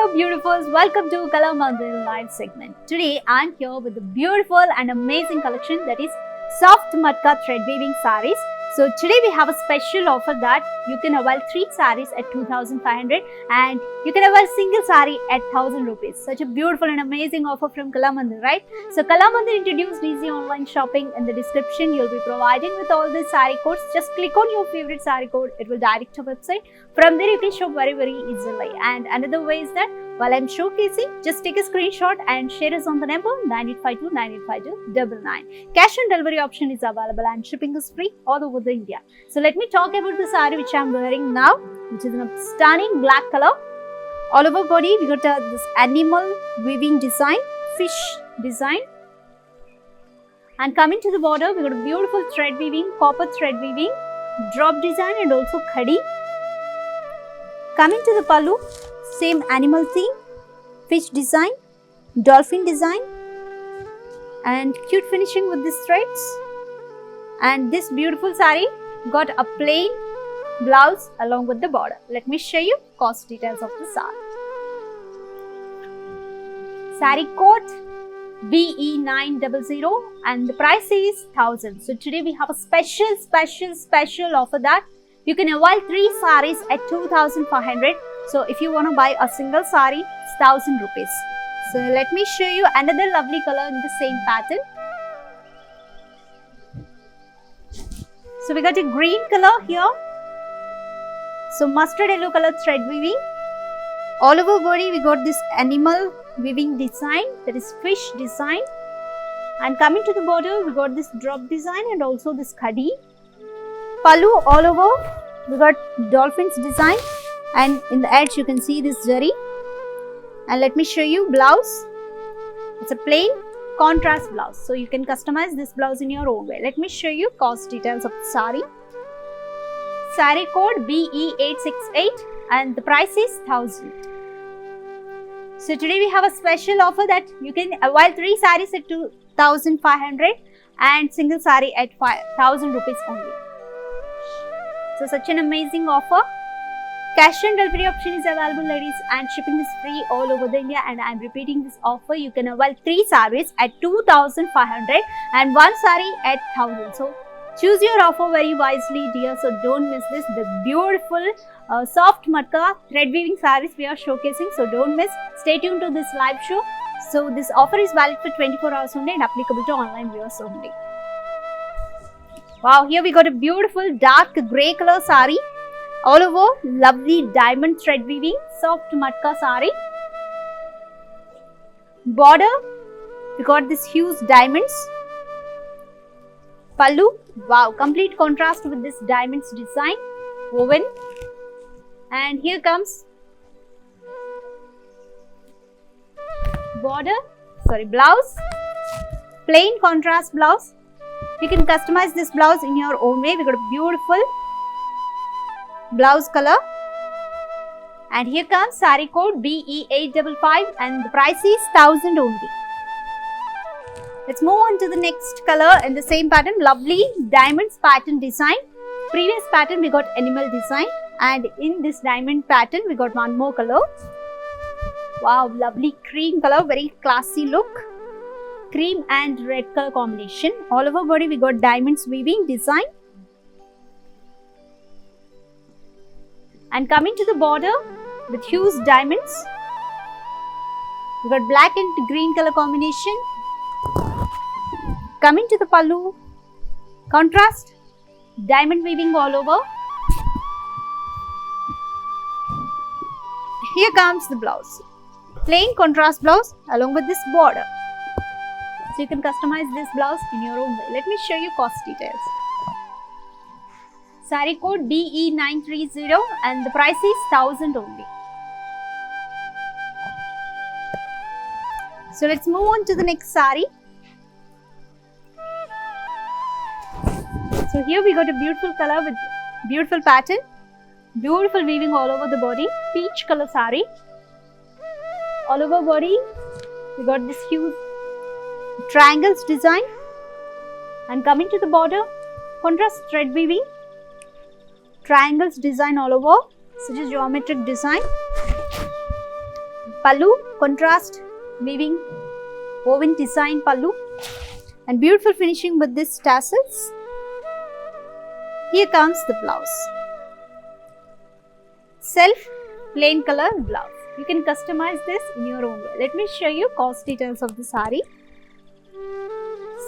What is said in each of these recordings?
Hello beautifuls, welcome to Kala Mandir live segment. Today I am here with a beautiful and amazing collection that is soft matka thread weaving sarees. So today we have a special offer that you can avail 3 sarees at 2,500 and you can avail single saree at 1,000 rupees. Such a beautiful and amazing offer from Kala Mandir, right? So Kala Mandir introduced easy online shopping. In the description you'll be provided with all the saree codes. Just click on your favorite saree code, it will direct to website. From there you can shop very easily. And another way is that while I'm showcasing, just take a screenshot and share us on the number 9852 9852 99. Cash on delivery option is available and shipping is free all over the India. So let me talk about the saree which I'm wearing now, which is in a stunning black color. All over body we got this animal weaving design, fish design. And coming to the border we got a beautiful thread weaving, copper thread weaving, drop design and also khadi. Coming to the pallu, same animal theme, fish design, dolphin design and cute finishing with these threads. And this beautiful saree got a plain blouse along with the border. Let me show you cost details of the saree. Saree code BE900 and the price is 1,000. So today we have a special offer that you can avail 3 sarees at 2,500. So if you want to buy a single saree, it's 1,000 rupees. So let me show you another lovely color in the same pattern. So we got a green color here. So mustard yellow color thread weaving. All over body we got this animal weaving design, that is fish design. And coming to the border we got this drop design and also this khadi. Pallu all over we got dolphins design and in the edge you can see this zari. And let me show you blouse. It's a plain contrast blouse, so you can customize this blouse in your own way. Let me show you cost details of the saree. Saree code BE868 and the price is 1,000. So today we have a special offer that you can avail 3 sarees at 2,500 and single saree at 1,000 rupees only. So such an amazing offer. Cash on delivery option is available, ladies, and shipping is free all over the India. And I am repeating this offer. You can avail 3 sarees at 2,500 and 1 saree at 1,000. So choose your offer very wisely, dear. So don't miss this. The beautiful soft matka thread weaving sarees we are showcasing. So don't miss. Stay tuned to this live show. So this offer is valid for 24 hours only and applicable to online viewers only. Wow, here we got a beautiful dark grey color saree. All over lovely diamond thread weaving, soft matka saree. Border, we got this huge diamonds. Pallu, wow, complete contrast with this diamonds design, woven. And here comes border, blouse, plain contrast blouse. You can customize this blouse in your own way. We got a beautiful blouse color. And here comes saree code BE855 and the price is 1,000 only. Let's move on to the next color in the same pattern. Lovely diamonds pattern design. Previous pattern we got animal design and in this diamond pattern we got one more color. Wow, lovely cream color, very classy look. Cream and red color combination. All over body we got diamonds weaving design. And coming to the border with huge diamonds, we got black and green color combination. Coming to the pallu, contrast, diamond weaving all over. Here comes the blouse, plain contrast blouse along with this border. So you can customize this blouse in your own way. Let me show you cost details. Saree code BE930 and the price is 1,000 only. So let's move on to the next saree. So here we got a beautiful color with beautiful pattern, beautiful weaving all over the body, peach color saree. All over body we got this huge triangles design and coming to the border, contrast thread weaving. Triangles design all over, such a geometric design. Pallu, contrast weaving woven design pallu, and beautiful finishing with this tassels. Here comes the blouse. Self plain color blouse. You can customize this in your own way. Let me show you cost details of the sari.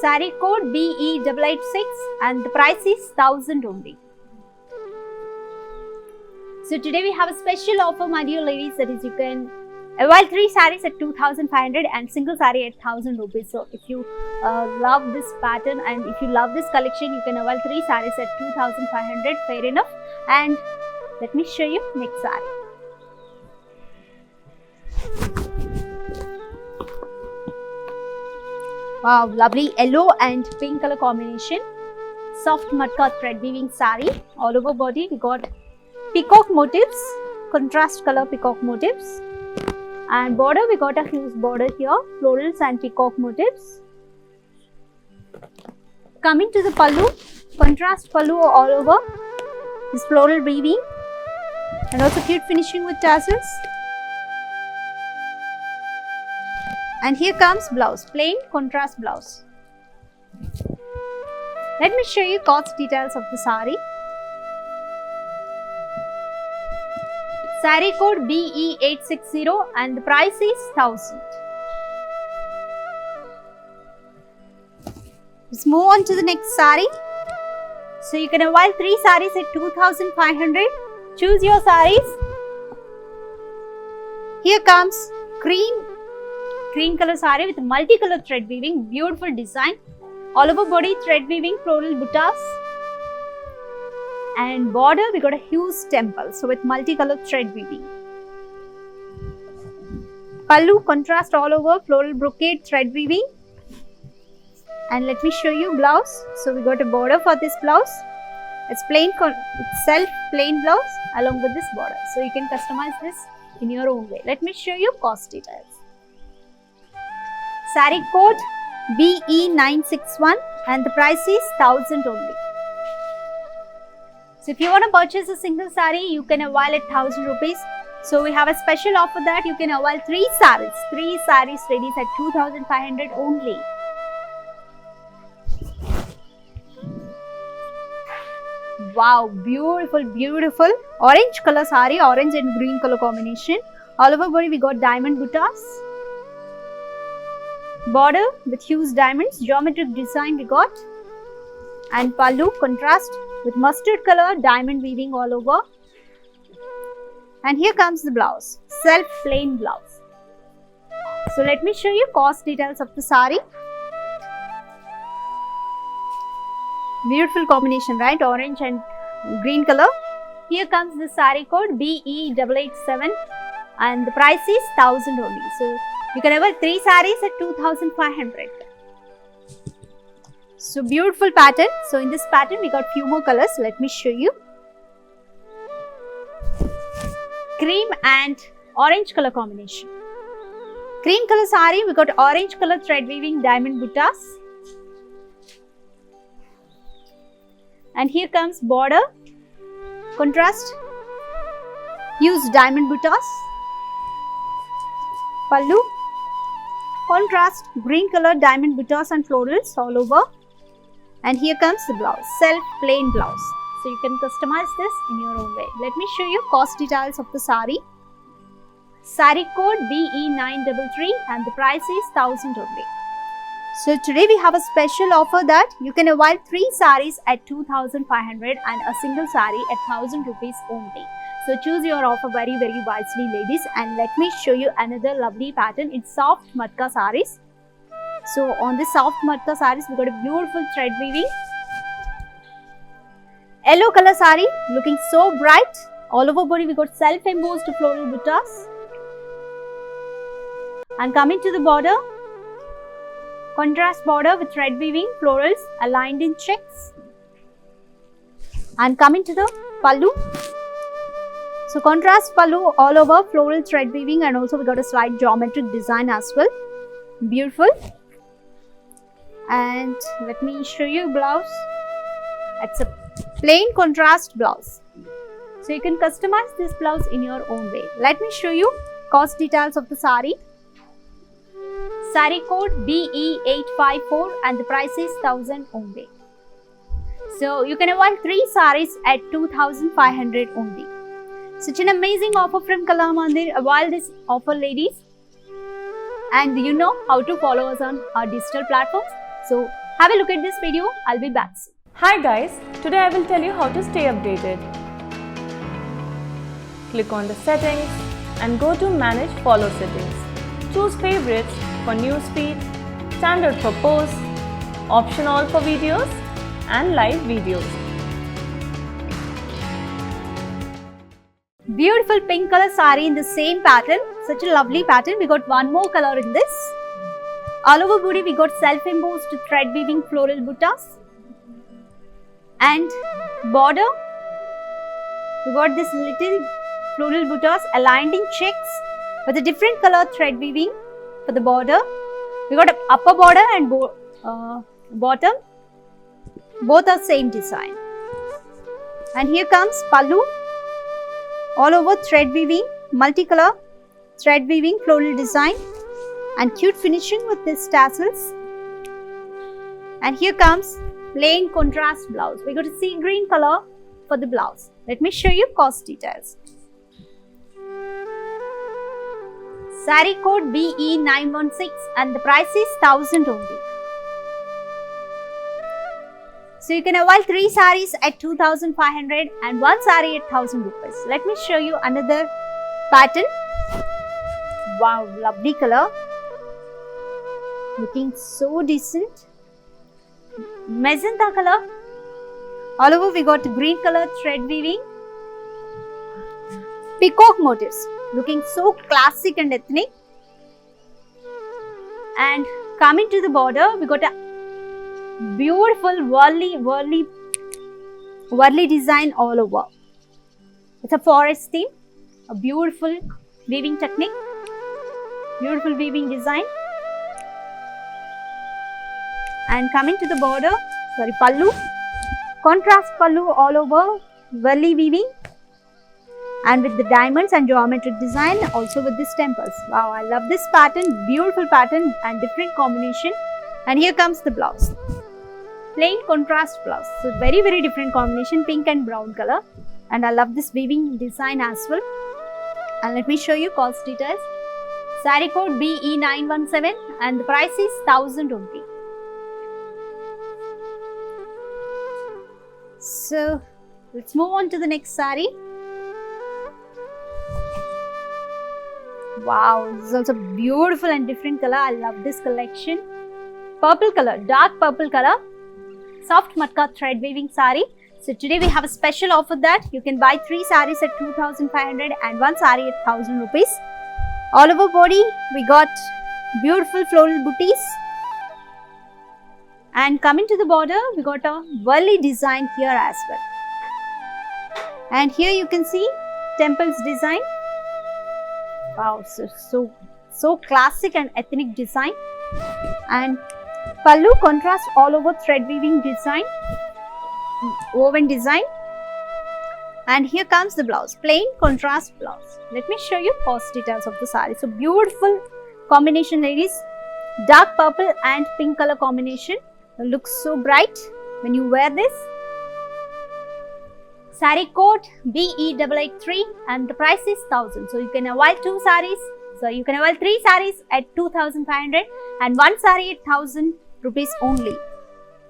Sari code BE886 and the price is 1000 only. So today we have a special offer, my dear ladies, that is you can avail 3 saris at 2500 and single sari at 1000 rupees. So if you love this pattern and if you love this collection, you can avail 3 saris at 2500, fair enough. And let me show you next sari. Wow, lovely yellow and pink color combination. Soft matka thread weaving sari. All over body we got peacock motifs, contrast color peacock motifs. And border we got a huge border here, florals and peacock motifs. Coming to the pallu, contrast pallu all over. This floral weaving and also cute finishing with tassels. And here comes blouse, plain contrast blouse. Let me show you cost details of the sari. Sari code BE860 and the price is 1000. Let's move on to the next sari. So you can avail 3 saris at 2500. Choose your saris. Here comes cream color sari with multicolor thread weaving, beautiful design. All over body thread weaving, floral buttas. And border we got a huge temple, so with multicolored thread weaving. Pallu contrast all over, floral brocade thread weaving. And let me show you blouse. So we got a border for this blouse. It's plain, itself plain blouse along with this border. So you can customize this in your own way. Let me show you cost details. Sari code BE961 and the price is 1000 only. So if you want to purchase a single sari, you can avail at 1000 rupees. So we have a special offer that you can avail 3 saris ready at 2500 only. Wow, beautiful, beautiful orange color sari, orange and green color combination. All over body we got diamond buttas. Border with huge diamonds, geometric design we got. And pallu contrast with mustard color diamond weaving all over. And here comes the blouse, self plain blouse. So let me show you cost details of the sari. Beautiful combination, right? Orange and green color. Here comes the sari code BE887 and the price is 1000 only. So you can have 3 saris at 2500. So beautiful pattern. So in this pattern we got few more colors. Let me show you. Cream and orange color combination. Cream color sari, we got orange color thread weaving diamond buttas. And here comes border, contrast, use diamond buttas. Pallu, contrast, green color diamond buttas and florals all over. And here comes the blouse, self plain blouse. So you can customize this in your own way. Let me show you cost details of the sari. Sari code BE933 and the price is 1000 only. So today we have a special offer that you can avail 3 saris at 2500 and a single sari at 1000 rupees only. So choose your offer very wisely, ladies. And let me show you another lovely pattern. It's soft matka saris. So on this soft matka saris we got a beautiful thread weaving. Yellow color sari looking so bright. All over body we got self embossed floral buttas. And coming to the border, contrast border with thread weaving, florals aligned in checks. And coming to the pallu. So contrast pallu all over, floral thread weaving, and also we got a slight geometric design as well. Beautiful. And let me show you blouse. It's a plain contrast blouse. So you can customize this blouse in your own way. Let me show you cost details of the sari. Sari code BE854 and the price is 1000 only. So you can avail 3 saris at 2500 only. Such an amazing offer from Kalamandir. Avail this offer, ladies. And you know how to follow us on our digital platforms. So have a look at this video. I'll be back soon. Hi guys, today I will tell you how to stay updated. Click on the settings and go to manage follow settings. Choose favorites for newsfeed, standard for posts, option all for videos and live videos. Beautiful pink color sari in the same pattern. Such a lovely pattern. We got one more color in this. All over booty we got self-embossed thread weaving floral buttas. And border, we got this little floral buttas aligned in checks with a different color thread weaving for the border. We got an upper border and bottom. Both are same design. And here comes pallu. All over thread weaving, multicolor thread weaving floral design and cute finishing with these tassels. And here comes plain contrast blouse. We got a sea green color for the blouse. Let me show you cost details. Sari code BE916 and the price is 1000 only. So you can avail 3 saris at 2500 and 1 sari at 1000 rupees. Let me show you another pattern. Wow, lovely color. Looking so decent. Magenta color. All over we got green color thread weaving. Peacock motifs. Looking so classic and ethnic. And coming to the border, we got a beautiful whirly design all over. It's a forest theme. A beautiful weaving technique. Beautiful weaving design. And coming to the border, pallu. Contrast pallu all over, whirly weaving. And with the diamonds and geometric design, also with these temples. Wow, I love this pattern. Beautiful pattern and different combination. And here comes the blouse. Plain contrast blouse. So very different combination, pink and brown color. And I love this weaving design as well. And let me show you cost details. Sari code BE917 and the price is 1000 only. So let's move on to the next sari. Wow, this is also beautiful and different color. I love this collection. Purple color, dark purple color. Soft matka thread weaving sari. So today we have a special offer that you can buy 3 saris at 2500 and 1 sari at 1000 rupees. All over body we got beautiful floral booties. And coming to the border we got a whirly design here as well. And here you can see temples design. Wow, so classic and ethnic design. And pallu contrast all over thread weaving design, woven design. And here comes the blouse, plain contrast blouse. Let me show you cost details of the sari. So beautiful combination, ladies. Dark purple and pink color combination. It looks so bright when you wear this. Sari code BE883 and the price is 1000. So you can avail 2 saris. So you can avail 3 saris at 2500 and 1 sari at 1000 rupees only.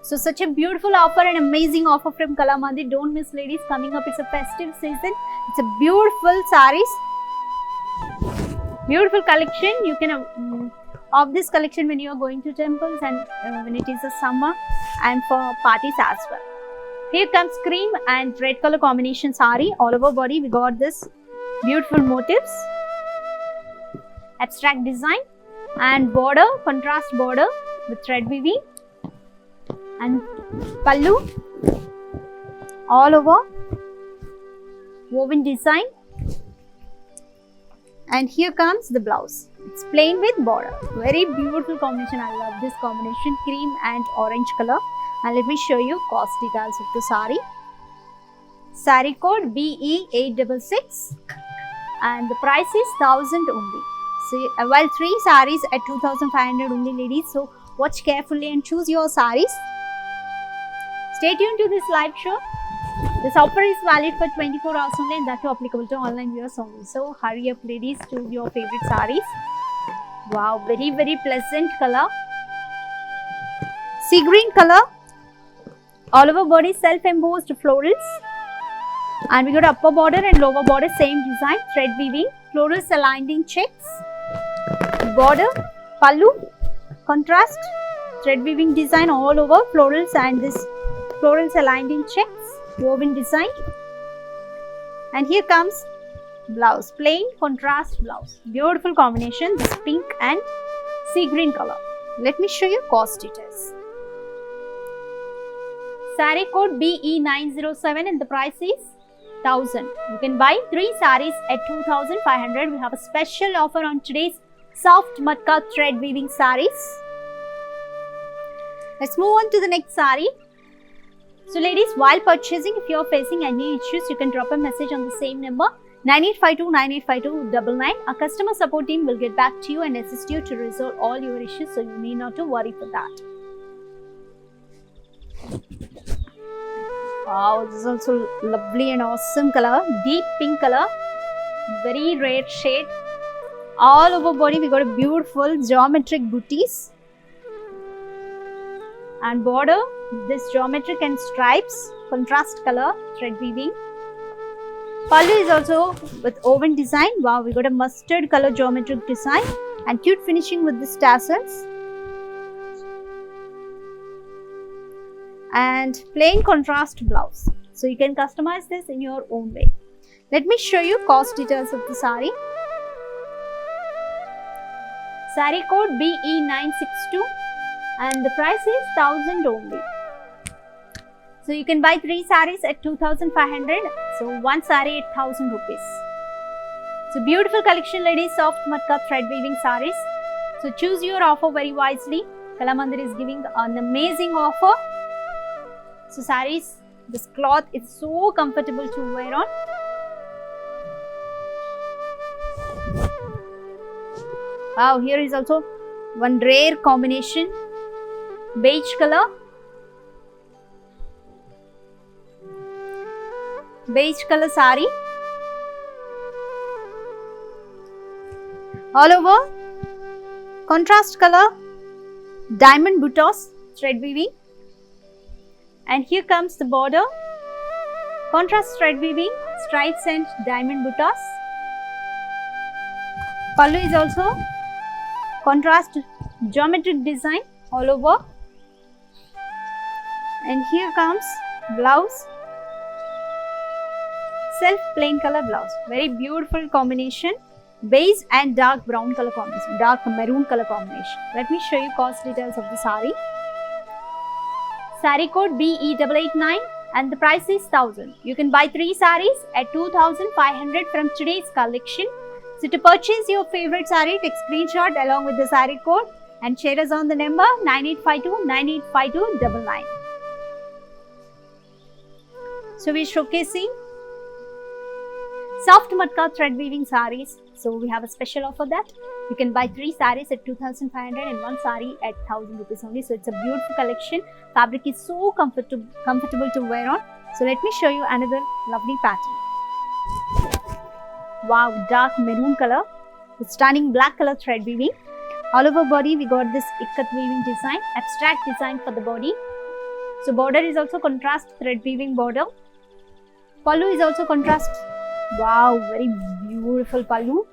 So such a beautiful offer and amazing offer from Kalamandir. Don't miss, ladies. Coming up, it's a festive season. It's a beautiful saris. Beautiful collection. You can of this collection when you are going to temples and when it is a summer and for parties as well. Here comes cream and red color combination sari. All over body we got this beautiful motifs, abstract design and border, contrast border with thread weaving and pallu all over woven design. And here comes the blouse. It's plain with border. Very beautiful combination. I love this combination, cream and orange color. And let me show you cost details of the sari. Sari code BE866. and the price is 1000 only. So while 3 sarees at 2500 only, ladies. So watch carefully and choose your sarees. Stay tuned to this live show. This offer is valid for 24 hours only and that too applicable to online viewers only. So hurry up, ladies, to your favorite sarees. Wow, very pleasant color. Sea green color. All over body self-embossed florals. And we got upper border and lower border, same design, thread weaving, florals aligned in checks. Border, pallu, contrast, thread weaving design all over, florals and this florals aligned in checks, woven design. And here comes blouse, plain contrast blouse. Beautiful combination, this pink and sea green color. Let me show you cost details. Saree code BE907 and the price is 1000. You can buy 3 sarees at 2500. We have a special offer on today's soft matka thread weaving sarees. Let's move on to the next saree. So ladies, while purchasing, if you are facing any issues, you can drop a message on the same number 9852985299. Our customer support team will get back to you and assist you to resolve all your issues, so you need not to worry for that. Wow, this is also lovely and awesome color, deep pink color, very rare shade. All over body we got a beautiful geometric booties and border, this geometric and stripes, contrast color, thread weaving. Pallu is also with woven design. Wow, we got a mustard color geometric design and cute finishing with these tassels. And plain contrast blouse. So you can customize this in your own way. Let me show you cost details of the saree. Saree code BE962 and the price is 1000 only. So you can buy 3 sarees at 2500. So 1 saree at 1000 rupees. So beautiful collection, ladies, soft matka thread weaving sarees. So choose your offer very wisely. Kalamandir is giving an amazing offer. So sarees, this cloth is so comfortable to wear on. Wow, here is also one rare combination, beige color. Beige color saree. All over, contrast color, diamond buttas, thread weaving. And here comes the border, contrast thread weaving, stripes and diamond buttas. Pallu is also contrast geometric design all over. And here comes blouse, self plain color blouse. Very beautiful combination, beige and dark brown color combination, dark maroon color combination. Let me show you cost details of the saree. Saree code BE889 and the price is 1000. You can buy 3 sarees at 2500 from today's collection. So to purchase your favorite saree, take screenshot along with the saree code and share us on the number 9852985299. So we're showcasing soft matka thread weaving sarees. So we have a special offer that you can buy 3 sarees at 2500 and 1 saree at 1000 rupees only. So it's a beautiful collection. Fabric is so comfortable to wear on. So let me show you another lovely pattern. Wow, dark maroon color with stunning black color thread weaving. All over body we got this ikat weaving design, abstract design for the body. So border is also contrast thread weaving border. Pallu is also contrast. Wow, very beautiful pallu.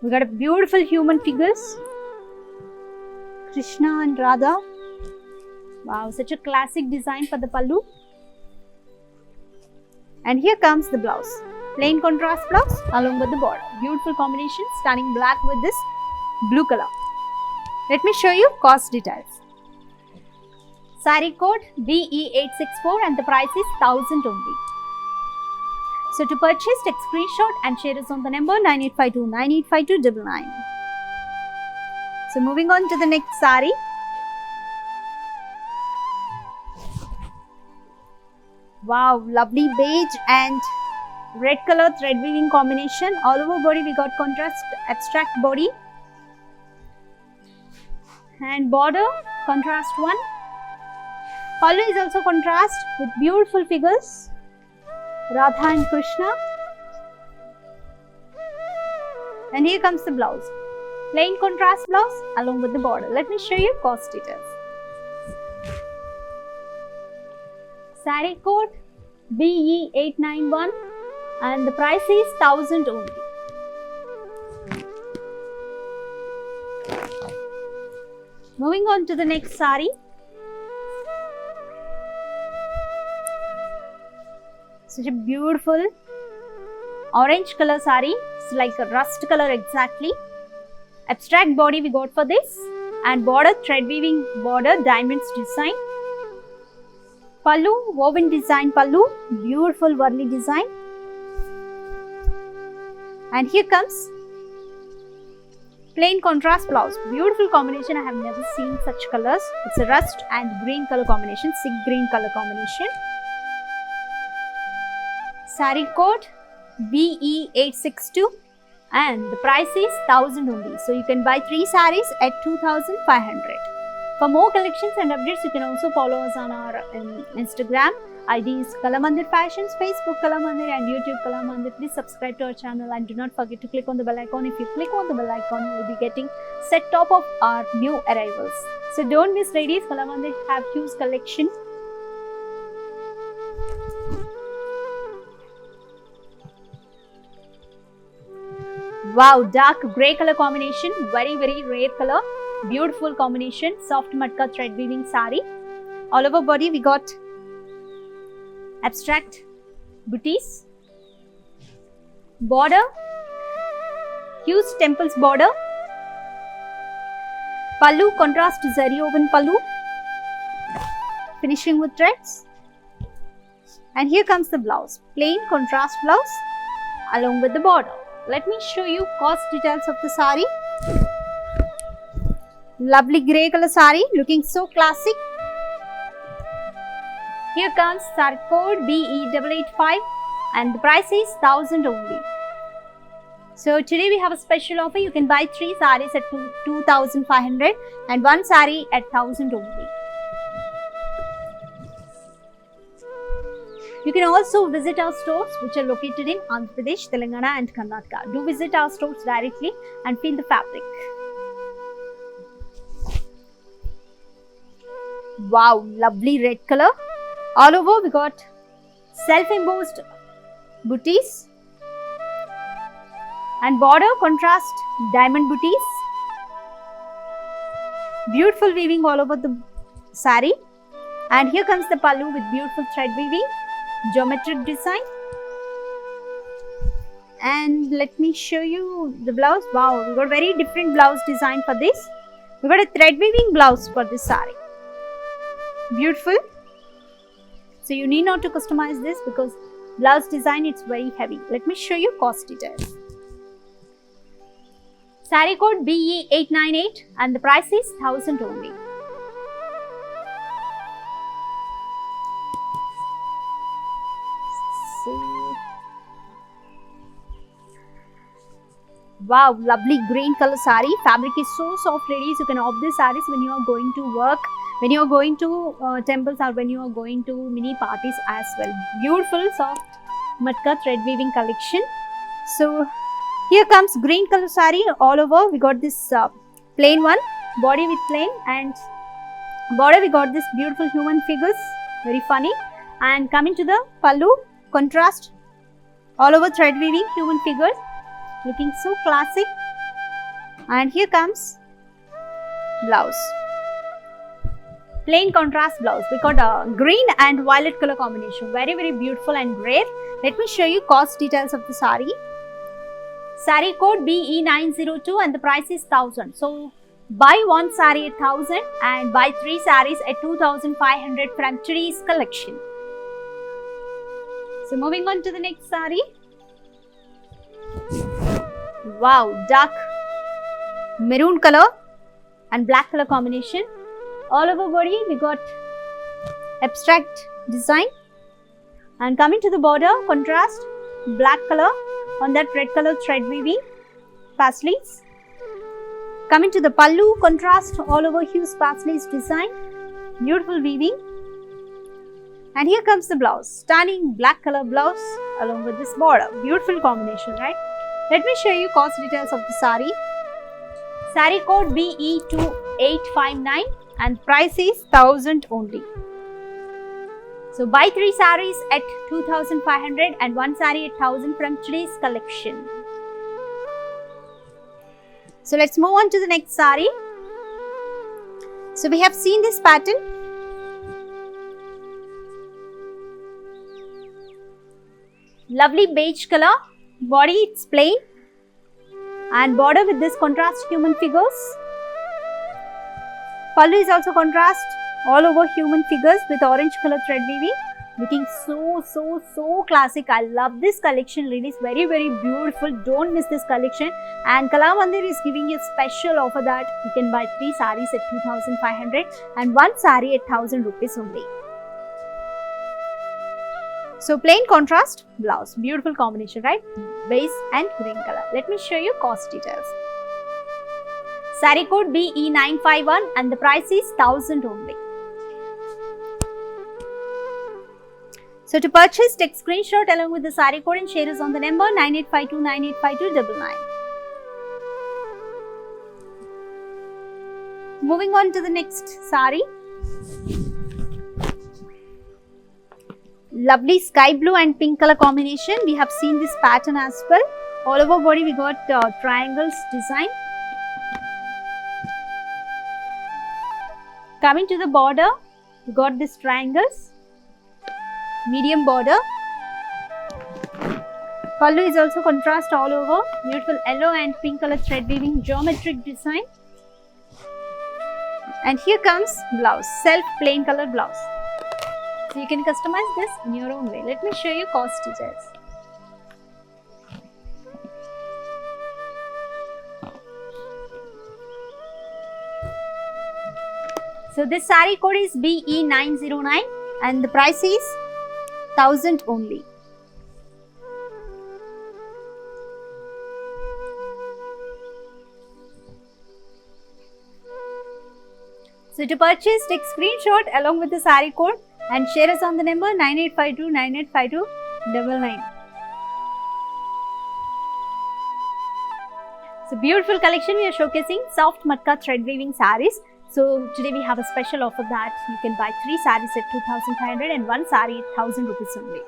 We got a beautiful human figures, Krishna and Radha. Wow, such a classic design for the pallu. And here comes the blouse, plain contrast blouse along with the border. Beautiful combination, stunning black with this blue color. Let me show you cost details. Saree code BE864 and the price is 1000 only. So to purchase, take screenshot and share us on the number 9852985299. So moving on to the next saree. Wow, lovely beige and red color thread weaving combination. All over body we got contrast abstract body. And border, contrast one. Pallu is also contrast with beautiful figures. Radha and Krishna. And here comes the blouse. Plain contrast blouse along with the border. Let me show you cost details. Saree code BE891 and the price is 1000 only. Moving on to the next saree. Such a beautiful orange color saree. It's like a rust color exactly. Abstract body we got for this and border thread weaving border diamonds design. Pallu, woven design pallu, beautiful Varli design. And here comes plain contrast blouse. Beautiful combination. I have never seen such colors. It's a rust and green color combination, sea green color combination. Saree code BE862 and the price is 1000 only. So you can buy 3 sarees at 2500. For more collections and updates, you can also follow us on our Instagram. ID is Kalamandir Fashions, Facebook Kalamandir and YouTube Kalamandir. Please subscribe to our channel and do not forget to click on the bell icon. If you click on the bell icon, you will be getting set top of our new arrivals. So don't miss, ladies. Kalamandir have huge collection. Wow, dark grey color combination, very rare color. Beautiful combination, soft matka thread weaving saree. All over body we got abstract booties. Border, huge temples border. Pallu, contrast zari woven pallu. Finishing with threads. And here comes the blouse, plain contrast blouse along with the border. Let me show you cost details of the saree. Lovely grey color saree, looking so classic. Here comes saree code BE885 and the price is 1000 only. So today we have a special offer. You can buy 3 sarees at 2500 and 1 saree at 1000 only. You can also visit our stores which are located in Andhra Pradesh, Telangana and Karnataka. Do visit our stores directly and feel the fabric. Wow, lovely red color. All over we got self-embossed booties and border contrast diamond booties. Beautiful weaving all over the saree. And here comes the pallu with beautiful thread weaving, geometric design. And let me show you the blouse. Wow, we got very different blouse design for this. We got a thread weaving blouse for this saree. Beautiful. So you need not to customize this because blouse design it's very heavy. Let me show you cost details. Saree code BE898 and the price is 1000 only. Wow, lovely green color saree. Fabric is so soft, ladies. You can opt these sarees when you are going to work, when you are going to temples or when you are going to mini parties as well. Beautiful soft matka thread weaving collection. So here comes green color saree all over. We got this plain one, body with plain and border we got this beautiful human figures, very funny. And coming to the pallu, contrast all over thread weaving human figures, looking so classic. And here comes blouse, plain contrast blouse. We got a green and violet color combination, very beautiful and rare. Let me show you cost details of the saree. Saree code BE902 and the price is 1000. So buy 1 saree at 1000 and buy 3 sarees at 2500 from today's collection. So moving on to the next saree. Wow, dark maroon color and black color combination. All over body we got abstract design And coming to the border, contrast black color on that red color thread weaving paisleys. Coming to the pallu, contrast all over hues paisleys design, beautiful weaving. And here comes the blouse, stunning black color blouse along with this border, beautiful combination, right? Let me show you cost details of the sari. Sari code BE2859 and price is 1000 only. So buy 3 saris at 2500 and 1 sari at 1000 from today's collection. So let's move on to the next sari. So we have seen this pattern. Lovely beige color, body it's plain and border with this contrast human figures. Pallu is also contrast all over human figures with orange color thread weaving, looking so classic. I love this collection, ladies, very beautiful. Don't miss this collection. And Kalamandir is giving you a special offer that you can buy 3 saris at 2500 and 1 sari at 1000 rupees only. So plain contrast blouse, beautiful combination, right? Beige and green color. Let me show you cost details. Sari code BE951 and the price is 1000 only. So to purchase, take screenshot along with the sari code and share us on the number 9852985299. Moving on to the next sari. Lovely sky blue and pink color combination. We have seen this pattern as well. All over body we got triangles design. Coming to the border, we got these triangles. Medium border. Pallu is also contrast all over. Beautiful yellow and pink color thread weaving geometric design. And here comes blouse, self plain color blouse. So you can customize this in your own way. Let me show you cost details. So this sari code is BE909 and the price is 1000 only. So to purchase, take screenshot along with the sari code and share us on the number 9852985299. So beautiful collection we are showcasing, soft matka thread weaving saris. So today we have a special offer that you can buy 3 saris at 2500 and 1 sari at 1000 rupees only.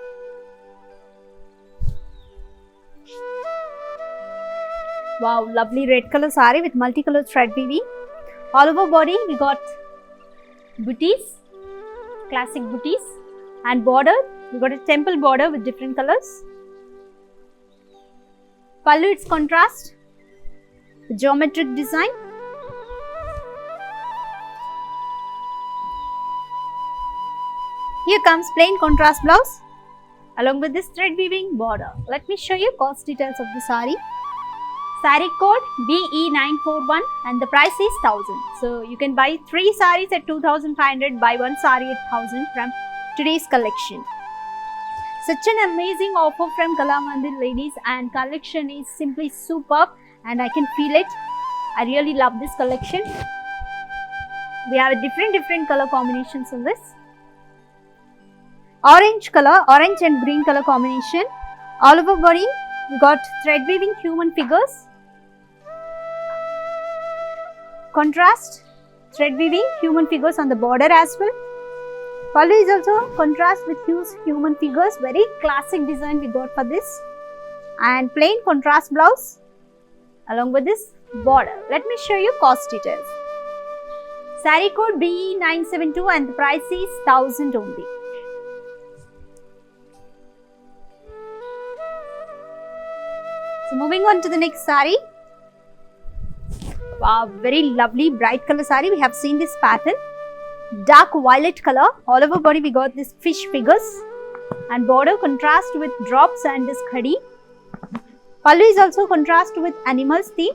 Wow, lovely red color sari with multicolor thread weaving. All over body we got booties, classic booties, and border we got a temple border with different colors. Pallu it's contrast, geometric design. Here comes plain contrast blouse along with this thread weaving border. Let me show you cost details of the sari. Sari code BE941 and the price is 1000. So you can buy 3 saris at 2500, buy 1 sari at 1000 from today's collection. Such an amazing offer from Kalamandir, ladies, and collection is simply superb and I can feel it. I really love this collection. We have different color combinations in this. Orange color, orange and green color combination. All over body we got thread weaving human figures. Contrast thread weaving human figures on the border as well. Pallu is also contrast with human figures. Very classic design we got for this. And plain contrast blouse along with this border. Let me show you cost details. Sari code BE972 and the price is 1000 only. So moving on to the next sari. Wow, very lovely bright color sari. We have seen this pattern. Dark violet color. All over body we got this fish figures and border contrast with drops and this khadi. Pallu is also contrast with animals theme.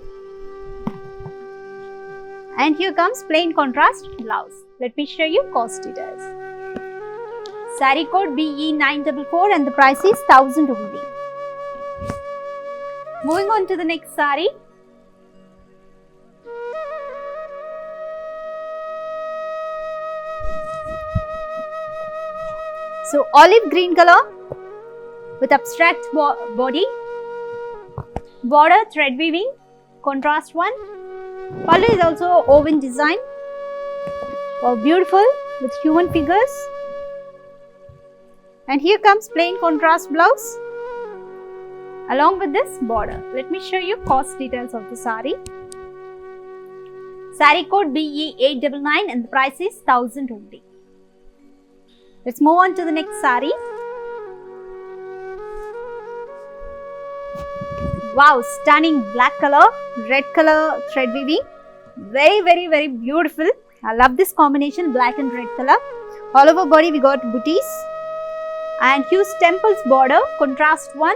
And here comes plain contrast blouse. Let me show you cost details. Saree code BE944 and the price is 1000 only. Moving on to the next saree. So olive green color with abstract body, border thread weaving, contrast one. Pallu is also woven design. Oh, beautiful with human figures. And here comes plain contrast blouse along with this border. Let me show you cost details of the saree. Saree code BE899 and the price is 1000 only. Let's move on to the next saree. Wow, stunning black color, red color thread weaving. Very beautiful. I love this combination, black and red color. All over body we got booties and huge temples border, contrast one.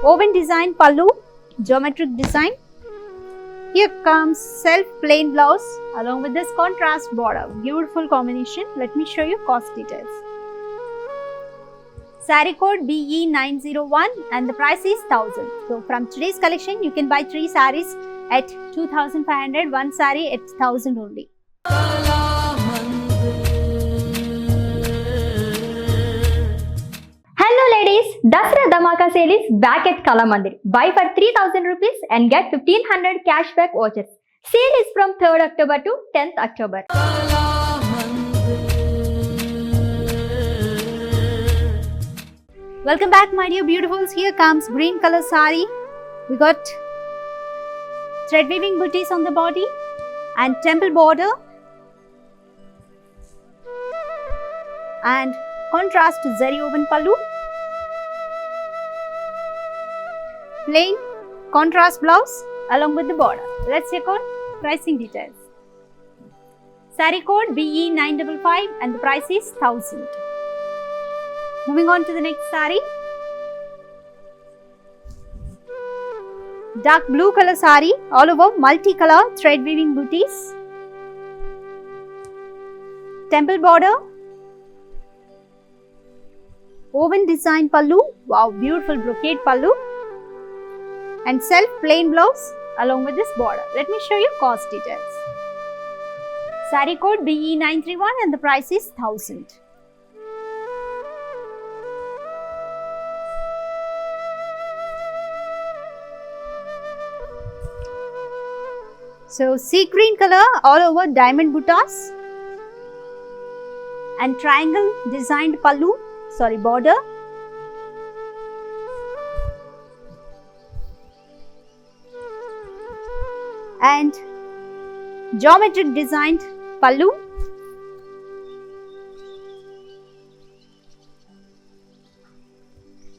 Woven design pallu, geometric design. Here comes self plain blouse along with this contrast border. Beautiful combination. Let me show you cost details. Saree code BE901 and the price is 1000. So from today's collection you can buy 3 sarees at 2500, one saree at 1000 only. Hello ladies, Dasra Dhamaka sale is back at Kalamandir. Buy for 3000 rupees and get 1500 cashback vouchers. Sale is from 3rd October to 10th October. Welcome back my dear beautifuls. Here comes green color saree. We got thread weaving booties on the body and temple border and contrast zari woven pallu. Plain contrast blouse along with the border. Let's check out pricing details. Saree code BE955 and the price is 1000. Moving on to the next saree. Dark blue color saree, all over multicolor thread weaving booties. Temple border. Woven design pallu. Wow, beautiful brocade pallu. And self plain blouse along with this border. Let me show you cost details. Saree code BE931 and the price is 1000. So sea green color all over diamond buttas and triangle designed pallu, border. And geometric designed pallu.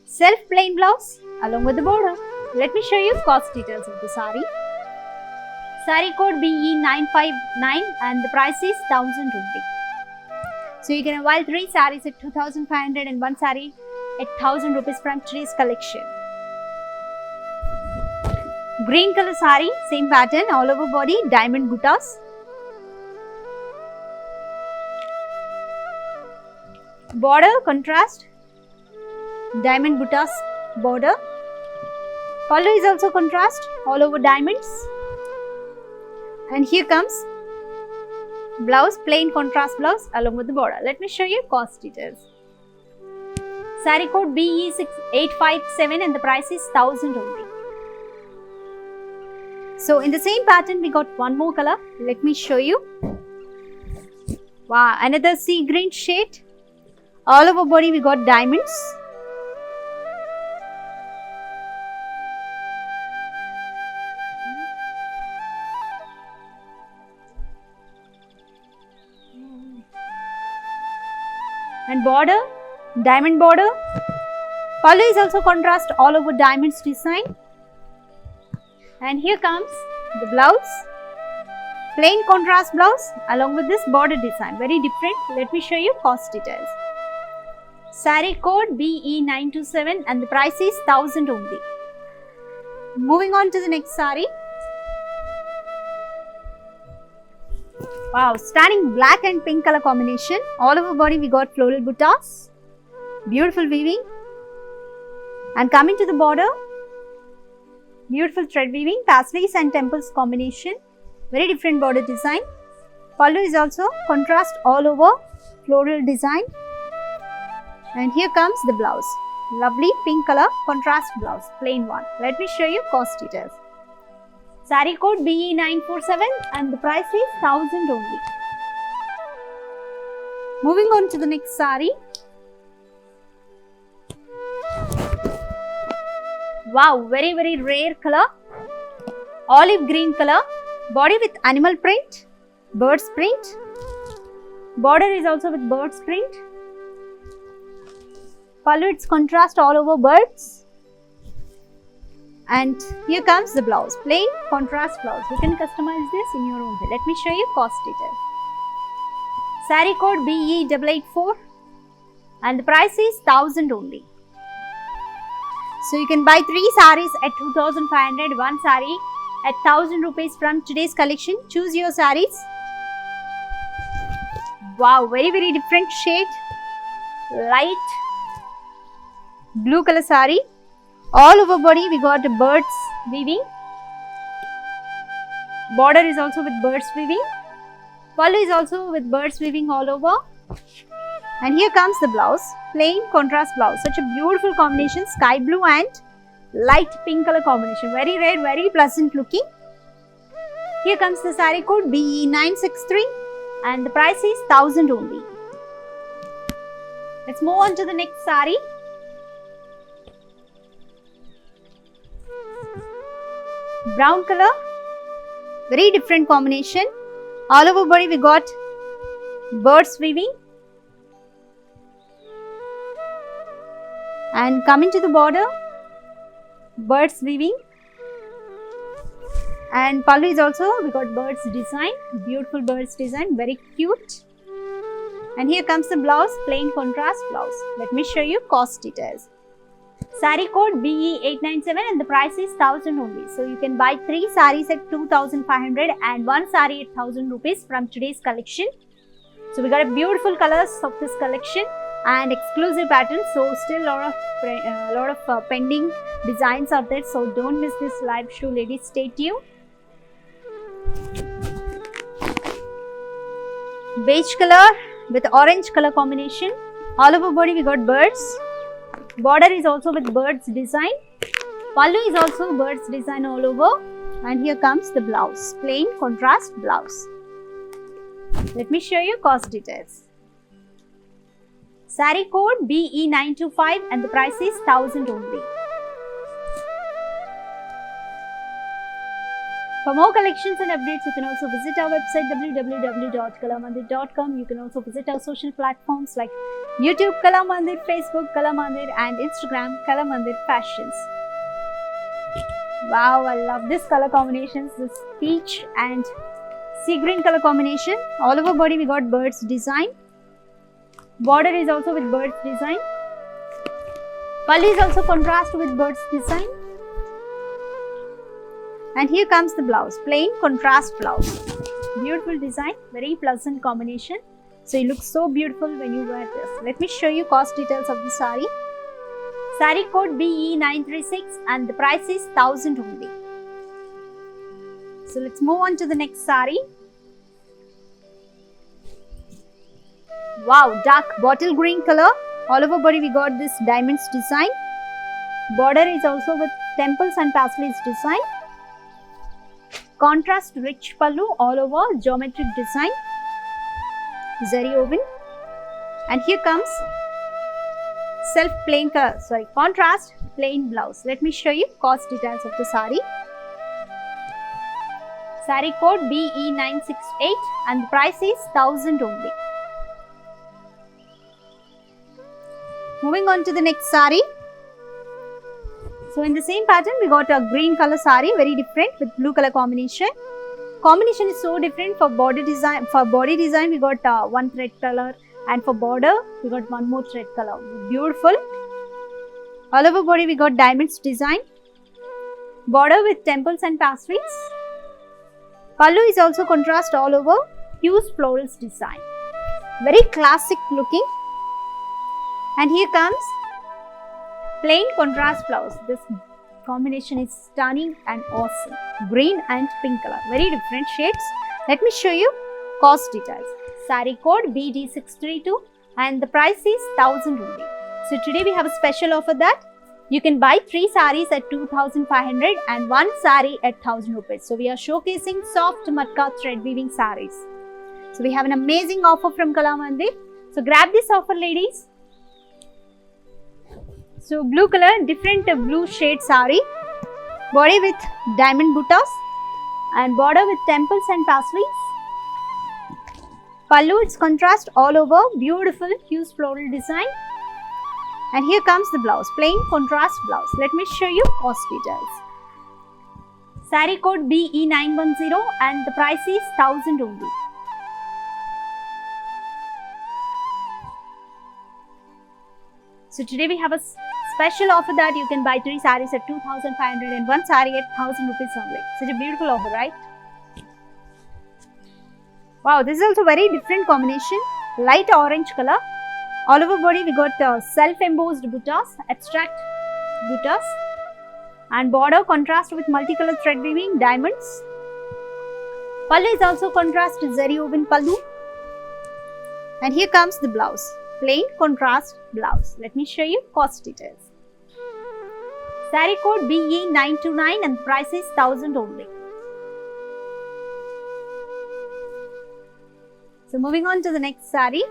Self plain blouse along with the border. Let me show you cost details of the saree. Saree code BE959 and the price is 1000 only. So you can avail 3 sarees at 2500 and one saree at 1000 rupees from today's collection. Green color saree, same pattern, all over body, diamond buttas. Border contrast, diamond buttas border. Pallu is also contrast, all over diamonds. And here comes blouse, plain contrast blouse along with the border. Let me show you cost details. Saree code BE6857 and the price is 1000 only. So in the same pattern we got one more color. Let me show you. Wow, another sea green shade. All over body we got diamonds. And border, diamond border. Pallu is also contrast all over diamonds design. And here comes the blouse, plain contrast blouse along with this border design, very different. Let me show you cost details. Saree code BE927 and the price is 1000 only. Moving on to the next saree. Wow, stunning black and pink color combination. All over body we got floral buttas. Beautiful weaving. And coming to the border, beautiful thread weaving, paisleys and temples combination. Very different border design. Pallu is also contrast all over, floral design. And here comes the blouse. Lovely pink color contrast blouse, plain one. Let me show you cost details. Saree code BE947 and the price is 1000 only. Moving on to the next saree. Wow, very rare color. Olive green color. Body with animal print, birds print. Border is also with birds print. Pallu, it's contrast all over birds. And here comes the blouse, plain contrast blouse. You can customize this in your own way. Let me show you cost details. Saree code BE884 and the price is 1000 only. So you can buy 3 sarees at 2500, 1 saree at 1000 rupees from today's collection. Choose your sarees. Wow, very different shade. Light blue color saree. All over body we got birds weaving. Border is also with birds weaving. Pallu is also with birds weaving all over. And here comes the blouse, plain contrast blouse. Such a beautiful combination, sky blue and light pink color combination. Very rare, very pleasant looking. Here comes the saree code BE963 and the price is 1000 only. Let's move on to the next saree. Brown color, very different combination. All over body we got birds weaving. And coming to the border, birds weaving. And Pallu is also, we got birds design, beautiful birds design, very cute. And here comes the blouse, plain contrast blouse. Let me show you cost details. Saree code BE897 and the price is 1000 only. So you can buy 3 sarees at 2500 and 1 saree at 1000 rupees from today's collection. So we got a beautiful colors of this collection and exclusive patterns. So still lot of pending designs are there. So don't miss this live show, ladies. Stay tuned. Beige color with orange color combination. All over body we got birds. Border is also with birds design. Pallu is also birds design all over. And here comes the blouse, plain contrast blouse. Let me show you cost details. Saree code BE925 and the price is 1000 only. For more collections and updates, you can also visit our website www.kalamandir.com. You can also visit our social platforms like YouTube Kalamandir, Facebook Kalamandir and Instagram Kalamandir Fashions. Wow, I love this color combinations, this peach and sea green color combination. All over body we got birds design. Border is also with birds design. Pallu is also contrast with birds design. And here comes the blouse, plain contrast blouse. Beautiful design, very pleasant combination. So you look so beautiful when you wear this. Let me show you cost details of the saree. Saree code BE936 and the price is 1000 only. So let's move on to the next saree. Wow, dark bottle green color. All over body we got this diamonds design. Border is also with temples and paisleys design. Contrast rich pallu all over, geometric design, zari woven. And here comes contrast plain blouse. Let me show you cost details of the saree. Saree code BE968 and the price is 1000 only. Moving on to the next saree. So in the same pattern, we got a green color saree, very different with blue color combination. Combination is so different. For body design, we got one thread color, and for border, we got one more thread color. Beautiful. All over body, we got diamonds design. Border with temples and paisleys. Pallu is also contrast all over. huge florals design. Very classic looking. And here comes plain contrast blouse. This combination is stunning and awesome. Green and pink color. Very different shades. Let me show you cost details. Saree code BD632 and the price is 1000 only. So today we have a special offer that you can buy 3 sarees at 2500 and 1 saree at 1000 rupees. So we are showcasing soft matka thread weaving sarees. So we have an amazing offer from Kalamandir. So grab this offer, ladies. So blue color, different blue shade saree, body with diamond buttas and border with temples and tassels. Pallu, it's contrast all over, beautiful huge floral design. And here comes the blouse, plain contrast blouse. Let me show you cost details. Saree code BE910 and the price is 1000 only. So today we have a special offer that you can buy 3 sarees at 2500 and 1 saree at 1000 rupees only. Such a beautiful offer, right? Wow, this is also very different combination. Light orange color. All over body we got self-embossed buttas, abstract buttas, and border contrast with multicolored thread weaving, diamonds. Pallu is also contrast zari woven pallu. And here comes the blouse, plain contrast blouse. Let me show you cost details. Saree code BE929 and the price is 1000 only. So moving on to the next saree.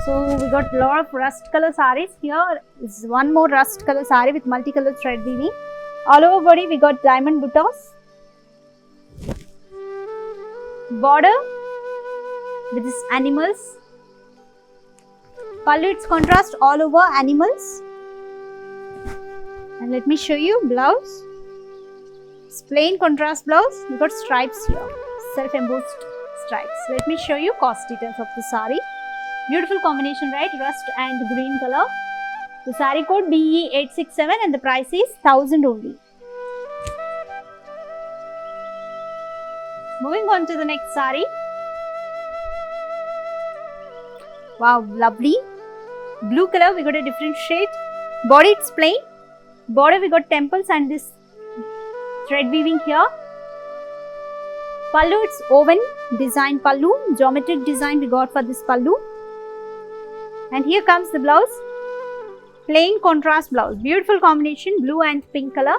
So we got a lot of rust color sarees. Here is one more rust color saree with multicolored thread weaving. All over body we got diamond buttas. Border with this animals. Pallu, it's contrast all over animals. And let me show you blouse. It's plain contrast blouse. We got stripes here, self-embossed stripes. Let me show you cost details of the saree. Beautiful combination, right? Rust and green color. The saree code BE867 and the price is 1000 only. Moving on to the next saree. Wow, lovely. Blue color, we got a different shade. Body, it's plain. Border, we got temples and this thread weaving here. Pallu, it's woven design pallu. Geometric design we got for this pallu. And here comes the blouse. Plain contrast blouse. Beautiful combination, blue and pink color.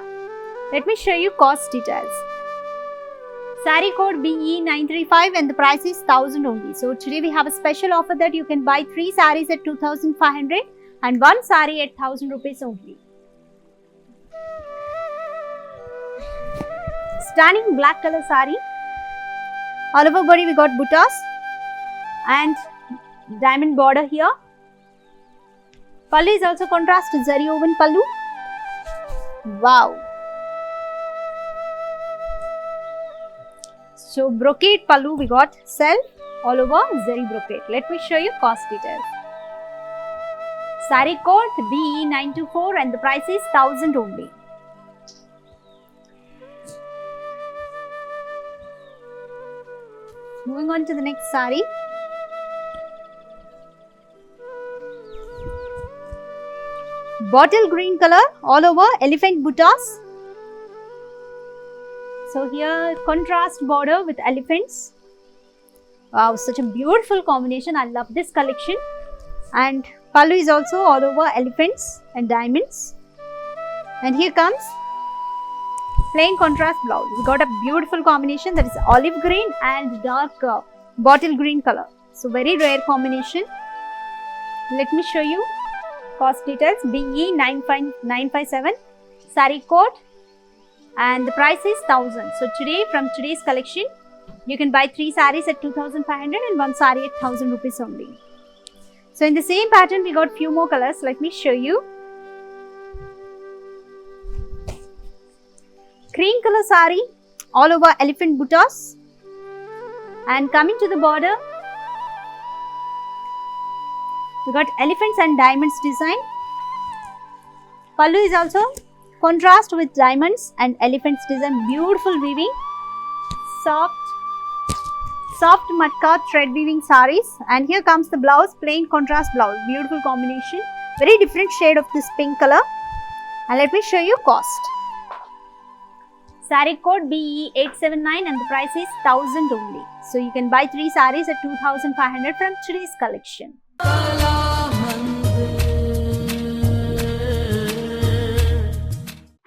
Let me show you cost details. Saree code BE935 and the price is 1000 only. So today we have a special offer that you can buy 3 sarees at 2500 and 1 saree at 1000 rupees only. Stunning black color saree. All over body we got buttas and diamond border here. Pallu is also contrast zari woven pallu. Wow. So brocade pallu we got self all over zari brocade. Let me show you cost details. Saree code BE924 and the price is 1000 only. Moving on to the next saree. Bottle green color all over elephant buttas. So here contrast border with elephants. Wow, such a beautiful combination. I love this collection. And pallu is also all over elephants and diamonds. And here comes plain contrast blouse. We got a beautiful combination that is olive green and dark bottle green color. So very rare combination. Let me show you cost details. BE957 saree code and the price is 1000. So today from today's collection you can buy 3 sarees at 2500 and 1 saree at 1000 rupees only. So in the same pattern we got few more colors. Let me show you. Cream color saree all over elephant buttas and coming to the border we got elephants and diamonds design. Pallu is also contrast with diamonds and elephants design. Beautiful weaving, soft soft matka thread weaving sarees, and here comes the blouse, plain contrast blouse, beautiful combination, very different shade of this pink color. And let me show you cost. Saree code BE879 and the price is 1000 only. So you can buy 3 sarees at 2500 from today's collection.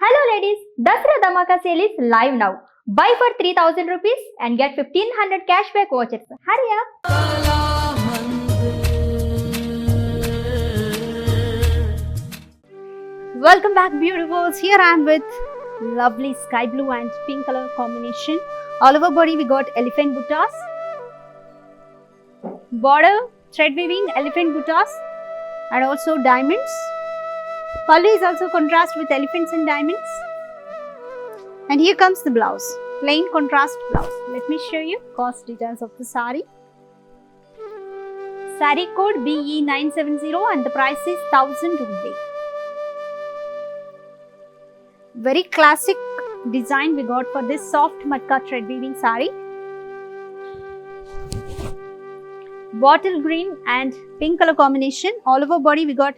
Hello ladies, Dasra Dhamaka sale is live now. Buy for 3000 rupees and get 1500 cashback vouchers. Hurry up! Welcome back, beautifuls. Here I am with lovely sky blue and pink color combination. All over body we got elephant buttas. Border thread weaving elephant buttas and also diamonds. Pallu is also contrast with elephants and diamonds. And here comes the blouse, plain contrast blouse. Let me show you cost details of the saree. Saree code BE970 and the price is 1000 only. Very classic design we got for this soft matka thread weaving saree. Bottle green and pink color combination. All over body we got,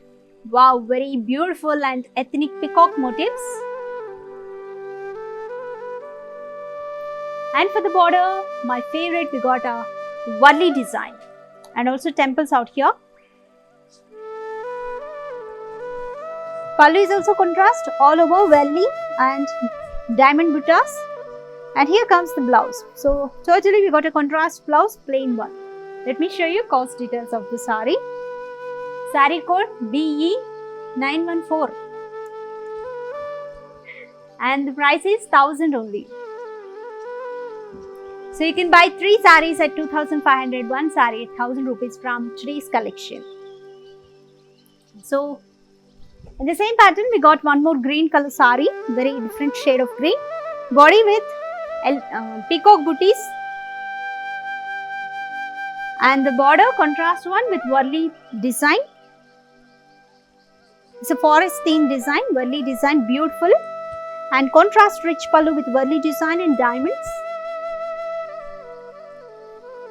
wow, very beautiful and ethnic peacock motifs. And for the border, my favorite, we got a Varli design and also temples out here. Pallu is also contrast all over Varli and diamond buttas. And here comes the blouse. So totally we got a contrast blouse, plain one. Let me show you cost details of the saree. Saree code BE914 and the price is 1000 only. So you can buy 3 sarees at 2500, 1 saree at 1000 rupees from today's collection. So in the same pattern we got one more green color saree, very different shade of green. Body with peacock booties. And the border contrast one with Varli design. It's a forest theme design, Varli design, beautiful. And contrast rich pallu with Varli design and diamonds.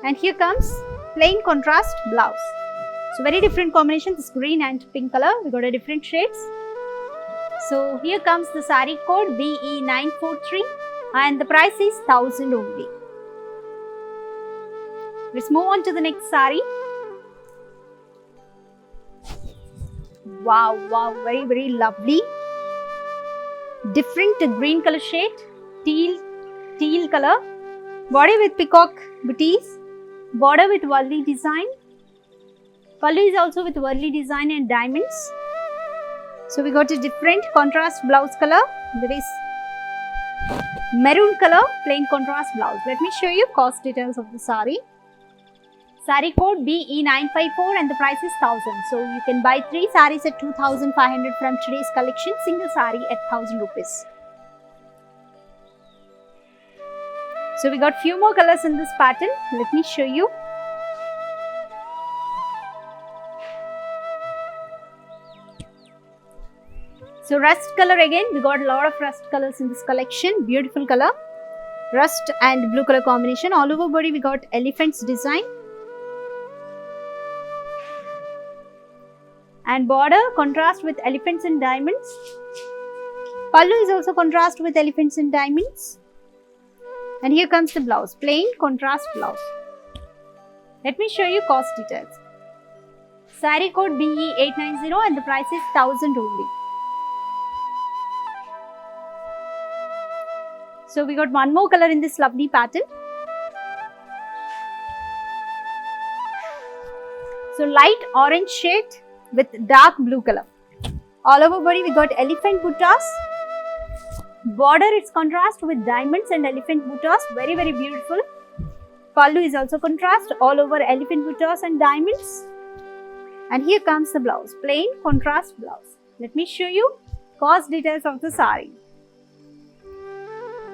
And here comes plain contrast blouse. So very different combination, this green and pink color, we got a different shades. So here comes the saree code BE943 and the price is 1000 only. Let's move on to the next saree. Wow, wow, very, very lovely. Different green color shade, teal color. Body with peacock booties. Border with Varli design. Pallu is also with Varli design and diamonds. So we got a different contrast blouse color. There is maroon color, plain contrast blouse. Let me show you cost details of the saree. Saree code BE954 and the price is 1000. So you can buy 3 sarees at 2500 from today's collection, single saree at 1000 rupees. So we got few more colors in this pattern. Let me show you. So rust color again, we got a lot of rust colors in this collection. Beautiful color. Rust and blue color combination. All over body we got elephants design. And border contrast with elephants and diamonds. Pallu is also contrast with elephants and diamonds. And here comes the blouse, plain contrast blouse. Let me show you cost details. Saree code BE890 and the price is 1000 only. So we got one more color in this lovely pattern. So light orange shade with dark blue color. All over body we got elephant buttas. Border its contrast with diamonds and elephant buttas, very, very beautiful. Pallu is also contrast all over elephant buttas and diamonds. And here comes the blouse, plain contrast blouse. Let me show you cost details of the saree.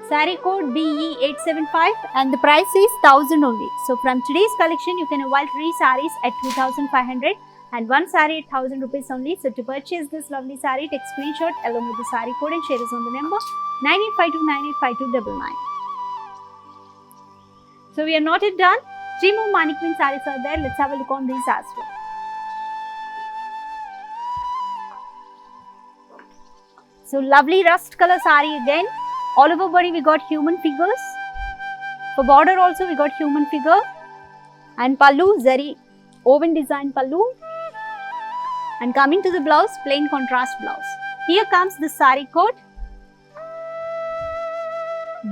Saree code BE875 and the price is 1000 only. So from today's collection you can avail 3 sarees at 2500 and 1 saree at 1000 rupees only. So to purchase this lovely saree, take screenshot along with the saree code and share us on the number 9852985299. So we are not yet done. 3 more mannequin sarees are there. Let's have a look on these as well. So lovely rust color saree again. All over body we got human figures. For border also we got human figure. And pallu, zari woven design pallu. And coming to the blouse, plain contrast blouse. Here comes the saree code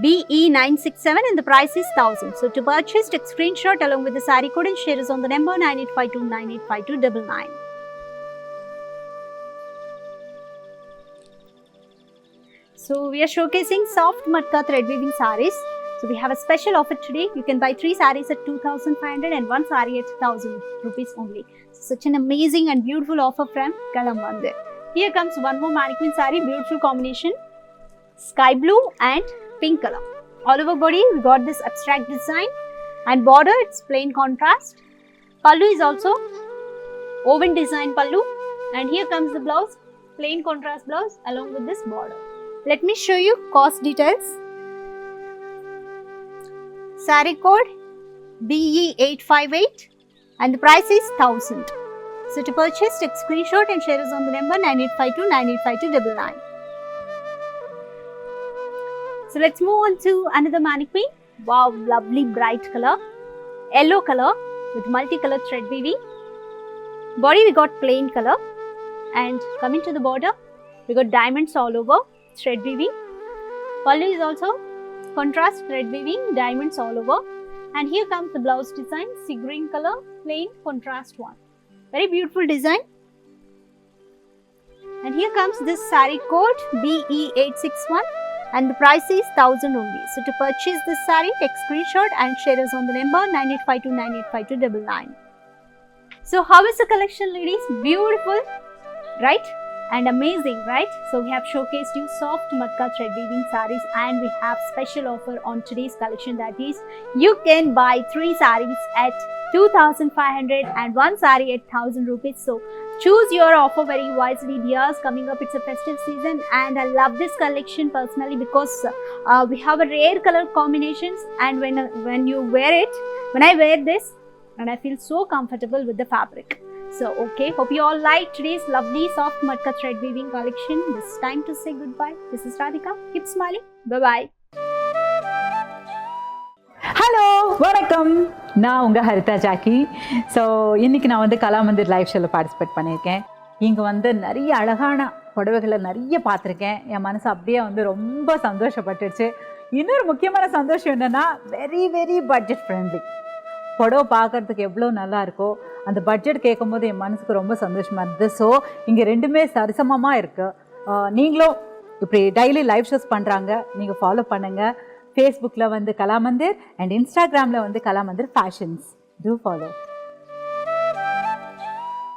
BE967 and the price is 1000. So to purchase, take screenshot along with the saree code and share us on the number 9852985299. So we are showcasing soft matka thread weaving sarees. So we have a special offer today. You can buy 3 sarees at 2,500 and 1 saree at 1,000 rupees only. So such an amazing and beautiful offer from Kala Mandir. Here comes one more mannequin saree, beautiful combination, sky blue and pink color. All over body we got this abstract design and border it's plain contrast. Pallu is also woven design pallu and here comes the blouse, plain contrast blouse along with this border. Let me show you cost details. Saree code BE858 and the price is 1000. So to purchase, take screenshot and share us on the number 9852985299. So let's move on to another mannequin. Wow, lovely bright color, yellow color with multicolored thread weaving. Body we got plain color and coming to the border we got diamonds all over, thread weaving. Pallu is also contrast thread weaving, diamonds all over. And here comes the blouse design, sea green color, plain contrast one. Very beautiful design. And here comes this saree code BE861 and the price is 1000 only. So to purchase this saree, take screenshot and share us on the number 9852985299. So how is the collection, ladies? Beautiful, right? And amazing, right? So we have showcased you soft matka thread weaving sarees and we have special offer on today's collection, that is you can buy 3 sarees at 2,500 and 1 saree at 1,000 rupees. So choose your offer very wisely, dears. Coming up, it's a festive season and I love this collection personally because we have a rare color combinations and when you wear it, when I wear this and I feel so comfortable with the fabric. So okay, hope you all like today's lovely soft matka thread weaving collection. It's time to say goodbye. This is Radhika. Keep smiling. Bye-bye. Hello வணக்கம், நான் உங்கள் Haritha Jackie. So இன்றைக்கி நான் வந்து Kalamandir live ஷோவில் participate பண்ணியிருக்கேன். இங்கே வந்து நிறைய அழகான புடவைகளை நிறைய பார்த்துருக்கேன். என் மனசு அப்படியே வந்து ரொம்ப சந்தோஷப்பட்டுடுச்சு. இன்னொரு முக்கியமான சந்தோஷம் என்னென்னா வெரி வெரி பட்ஜெட் ஃப்ரெண்ட்லி. புடவை பார்க்குறதுக்கு எவ்வளோ நல்லா இருக்கோ அந்த பட்ஜெட் கேட்கும்போது என் மனசுக்கு ரொம்ப சந்தோஷமாக இருந்தது. ஸோ இங்கே ரெண்டுமே சரிசமமாக இருக்குது. நீங்களும் இப்படி டெய்லி லைவ் ஷோஸ் பண்ணுறாங்க, நீங்கள் ஃபாலோ பண்ணுங்கள். ஃபேஸ்புக்கில் வந்து கலாமந்திர் அண்ட் இன்ஸ்டாகிராமில் வந்து கலாமந்திர் ஃபேஷன்ஸ். Two follow.